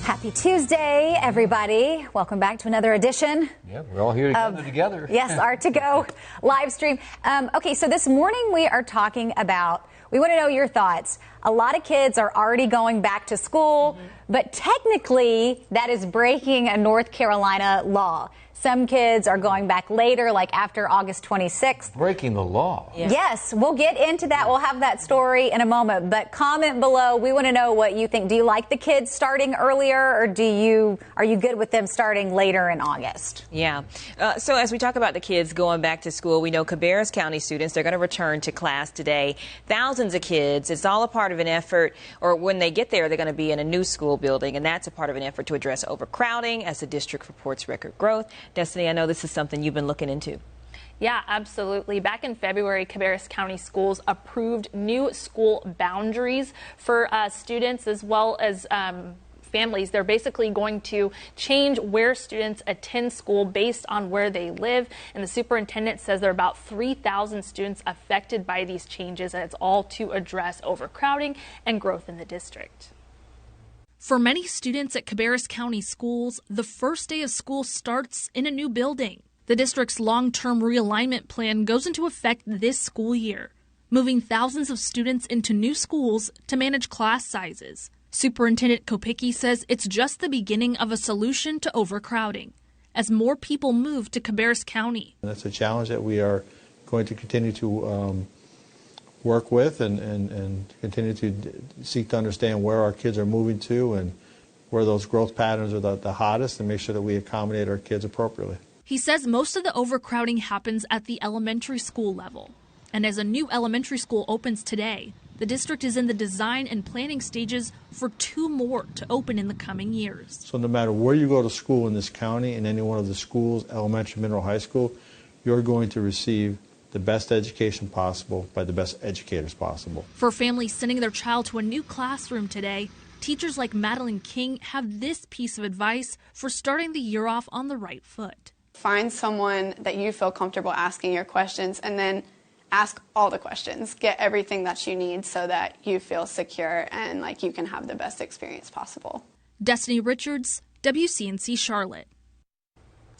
Happy Tuesday, everybody. Welcome back to another edition. Yeah, we're all here together. Yes, our To Go live stream. Okay, so this morning we are talking about, we want to know your thoughts. A lot of kids are already going back to school, but technically that is breaking a North Carolina law. Some kids are going back later, like after August 26th. Breaking the law. Yeah. Yes, we'll get into that. We'll have that story in a moment. But comment below. We want to know what you think. Do you like the kids starting earlier, or are you good with them starting later in August? Yeah. So as we talk about the kids going back to school, we know Cabarrus County students, they're going to return to class today. Thousands of kids. It's all a part of an effort, or when they get there, they're going to be in a new school building, and that's a part of an effort to address overcrowding as the district reports record growth. Destiny, I know this is something you've been looking into. Yeah, absolutely. Back in February, Cabarrus County Schools approved new school boundaries for students as well as families. They're basically going to change where students attend school based on where they live. And the superintendent says there are about 3,000 students affected by these changes, and it's all to address overcrowding and growth in the district. For many students at Cabarrus County Schools, the first day of school starts in a new building. The district's long-term realignment plan goes into effect this school year, moving thousands of students into new schools to manage class sizes. Superintendent Kopicki says it's just the beginning of a solution to overcrowding as more people move to Cabarrus County. That's a challenge that we are going to continue to work with and continue to seek to understand where our kids are moving to and where those growth patterns are the hottest, and make sure that we accommodate our kids appropriately. He says most of the overcrowding happens at the elementary school level. And as a new elementary school opens today, the district is in the design and planning stages for 2 more to open in the coming years. So no matter where you go to school in this county, in any one of the schools, elementary, middle, high school, you're going to receive the best education possible by the best educators possible. For families sending their child to a new classroom today, teachers like Madeline King have this piece of advice for starting the year off on the right foot. Find someone that you feel comfortable asking your questions, and then ask all the questions. Get everything that you need so that you feel secure and like you can have the best experience possible. Destiny Richards, WCNC Charlotte.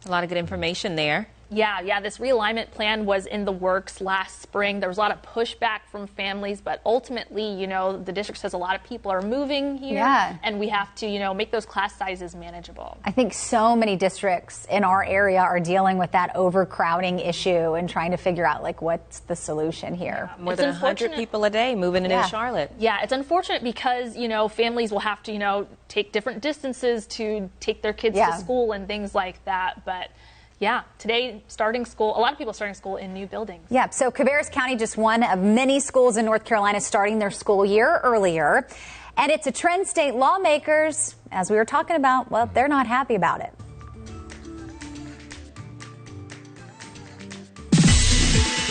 A lot of good information there. Yeah, this realignment plan was in the works last spring. There was a lot of pushback from families, but ultimately, the district says a lot of people are moving here, and we have to, make those class sizes manageable. I think so many districts in our area are dealing with that overcrowding issue and trying to figure out, what's the solution here. Yeah, more than 100 people a day moving into Charlotte. Yeah, it's unfortunate because, families will have to, take different distances to take their kids to school and things like that, but yeah, today starting school, a lot of people starting school in new buildings. Yeah, so Cabarrus County, just one of many schools in North Carolina starting their school year earlier. And it's a trend state lawmakers, as we were talking about, well, they're not happy about it.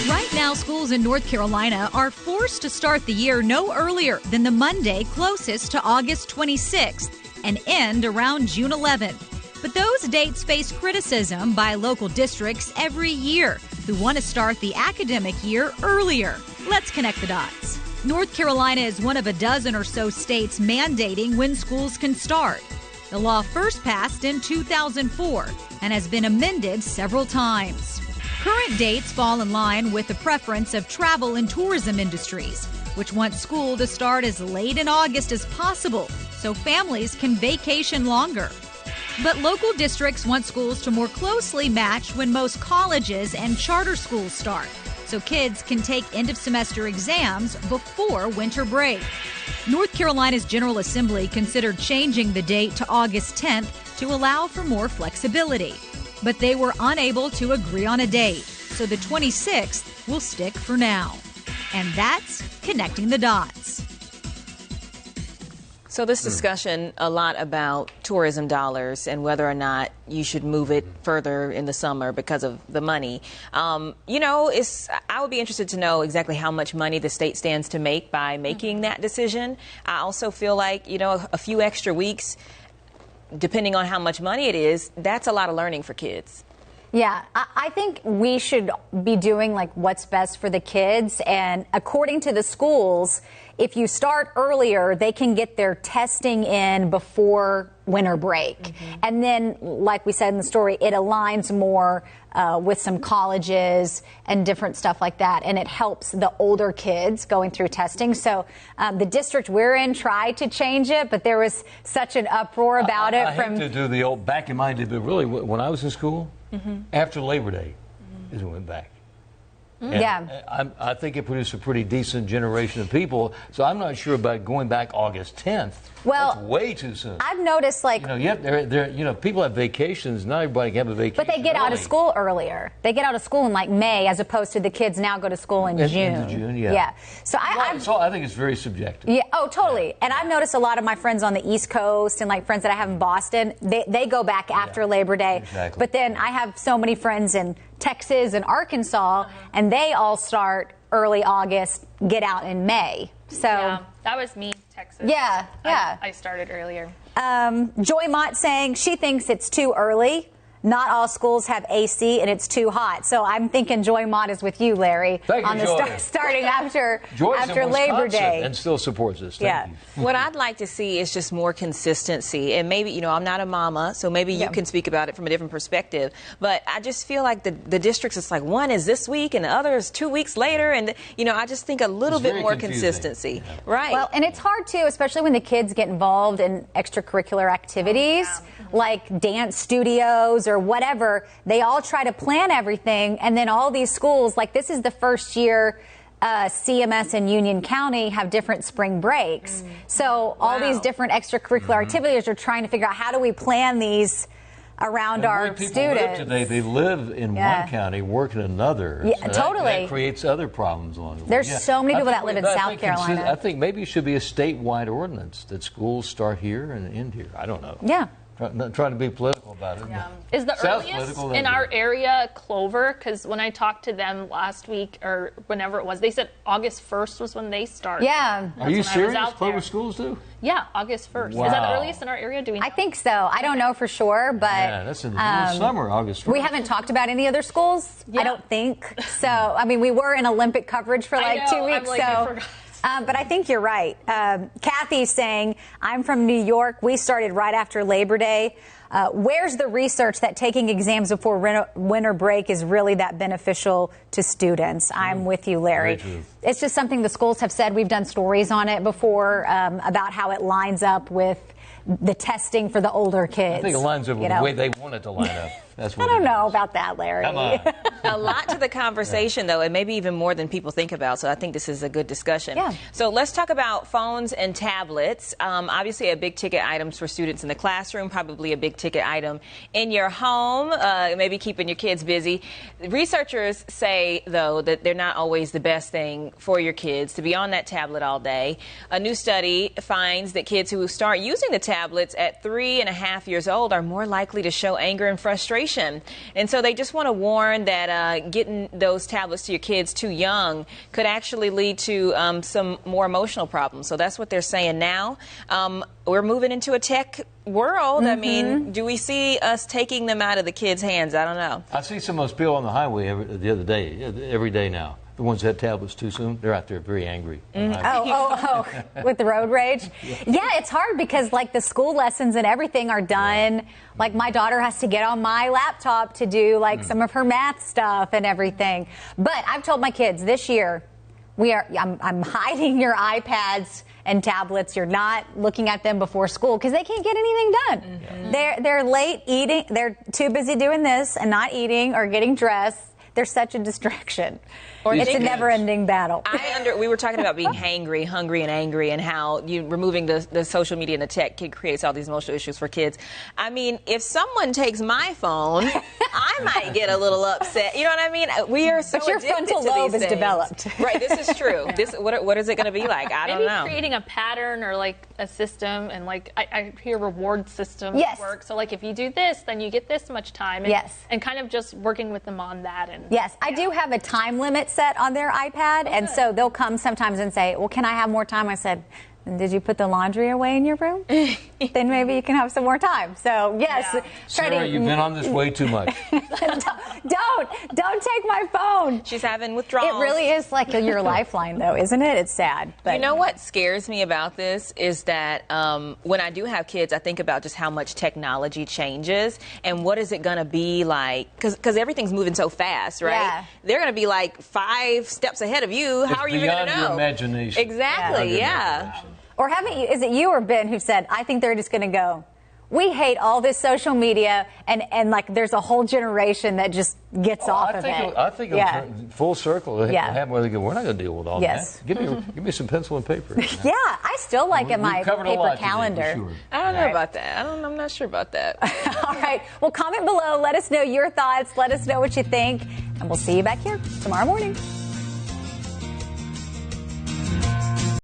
Right now, schools in North Carolina are forced to start the year no earlier than the Monday closest to August 26th and end around June 11th. But those dates face criticism by local districts every year who want to start the academic year earlier. Let's connect the dots. North Carolina is one of a dozen or so states mandating when schools can start. The law first passed in 2004 and has been amended several times. Current dates fall in line with the preference of travel and tourism industries, which want school to start as late in August as possible so families can vacation longer. But local districts want schools to more closely match when most colleges and charter schools start, so kids can take end-of-semester exams before winter break. North Carolina's General Assembly considered changing the date to August 10th to allow for more flexibility. But they were unable to agree on a date, so the 26th will stick for now. And that's connecting the dots. So this discussion a lot about tourism dollars and whether or not you should move it further in the summer because of the money. I would be interested to know exactly how much money the state stands to make by making that decision. I also feel like, a few extra weeks, depending on how much money it is, that's a lot of learning for kids. Yeah, I think we should be doing what's best for the kids. And according to the schools, if you start earlier, they can get their testing in before winter break. And then, like we said in the story, it aligns more with some colleges and different stuff like that, and it helps the older kids going through testing. So the district we're in tried to change it, but there was such an uproar about it. I hate to do the old back in mind, but really, when I was in school, after Labor Day is when we went back. And I think it produced a pretty decent generation of people. So I'm not sure about going back August 10th. Well, that's way too soon. I've noticed, like, people have vacations. Not everybody can have a vacation. But they get out of school earlier. They get out of school in like May, as opposed to the kids now go to school in June. In June, yeah. So I think it's very subjective. Yeah. Oh, totally. And I've noticed a lot of my friends on the East Coast and like friends that I have in Boston, they go back after Labor Day. Exactly. But then I have so many friends in Texas and Arkansas, and they all start early August, get out in May. So yeah, that was me, Texas. Yeah. I started earlier. Joy Mott saying she thinks it's too early. Not all schools have AC, and it's too hot. So I'm thinking Joy Mott is with you, Larry, on the starting after Joy's Labor Day, and still supports us. Thank you. What I'd like to see is just more consistency, and maybe I'm not a mama, so maybe you can speak about it from a different perspective. But I just feel like the districts, it's like one is this week and the other is 2 weeks later, and I just think a little bit more consistency, right? Well, and it's hard too, especially when the kids get involved in extracurricular activities. Like dance studios or whatever, they all try to plan everything, and then all these schools, like this is the first year CMS and Union County have different spring breaks. So all these different extracurricular activities are trying to figure out how do we plan these around our students. Live today, they live in one county, work in another. Yeah, so totally. That creates other problems along the way. There's so many people that live in South Carolina. I think maybe it should be a statewide ordinance that schools start here and end here. I don't know. Yeah. Not trying to be political about it. Yeah. Is the earliest in our area Clover? Because when I talked to them last week or whenever it was, they said August 1st was when they start. Yeah. Are you serious? Clover schools do? Yeah, August 1st. Wow. Is that the earliest in our area? Do we know? I think so. I don't know for sure, but yeah, that's in the middle of summer, August 1st. We haven't talked about any other schools, I don't think. So, I mean, we were in Olympic coverage for like 2 weeks, but I think you're right. Kathy's saying, I'm from New York. We started right after Labor Day. Where's the research that taking exams before winter break is really that beneficial to students? I'm with you, Larry. It's just something the schools have said. We've done stories on it before about how it lines up with the testing for the older kids. I think it lines up with the way they want it to line up. That's what I don't know about that, Larry. Come on. A lot to the conversation, though, and maybe even more than people think about. So I think this is a good discussion. Yeah. So let's talk about phones and tablets. Obviously, a big ticket items for students in the classroom, probably a big ticket item in your home, maybe keeping your kids busy. Researchers say, though, that they're not always the best thing for your kids to be on that tablet all day. A new study finds that kids who start using the tablets at 3.5 years old are more likely to show anger and frustration. And so they just want to warn that getting those tablets to your kids too young could actually lead to some more emotional problems. So that's what they're saying now. We're moving into a tech world. I mean, do we see us taking them out of the kids' hands? I don't know. I see some of those people on the highway every day now. The ones that had tablets too soon, they're out there very angry. With the road rage? Yeah, it's hard because, like, the school lessons and everything are done. Like, my daughter has to get on my laptop to do, like, some of her math stuff and everything. But I've told my kids this year, I'm hiding your iPads and tablets. You're not looking at them before school because they can't get anything done. They're late eating. They're too busy doing this and not eating or getting dressed. They're such a distraction. It's a never-ending battle. We were talking about being hungry and angry, and how removing the social media and the tech creates all these emotional issues for kids. I mean, if someone takes my phone, I might get a little upset. You know what I mean? We are so addicted to these things. But your frontal lobe is developed. Right, this is true. What is it going to be like? I don't know. Maybe creating a pattern or like a system, and like I hear reward systems work. So like if you do this, then you get this much time. And kind of just working with them on that. Yes, I do have a time limit set on their iPad, and so they'll come sometimes and say, well, can I have more time? I said, And did you put the laundry away in your room? Then maybe you can have some more time. So yes, Sarah, you've been on this way too much. don't take my phone. She's having withdrawals. It really is like your lifeline, though, isn't it? It's sad. But you know what scares me about this is that when I do have kids, I think about just how much technology changes and what is it going to be like, because everything's moving so fast, right? Yeah. They're going to be like 5 steps ahead of you. How are you going to know? Beyond your imagination. Exactly, yeah. Or is it you or Ben who said, I think they're just going to go, we hate all this social media, and like there's a whole generation that just gets off of it. I think it'll turn full circle. It'll happen where they go, we're not going to deal with all that. Give me some pencil and paper. Yeah, I still like in my paper calendar. Today, sure. I don't know about that. I'm not sure about that. All right. Well, comment below. Let us know your thoughts. Let us know what you think. And we'll see you back here tomorrow morning.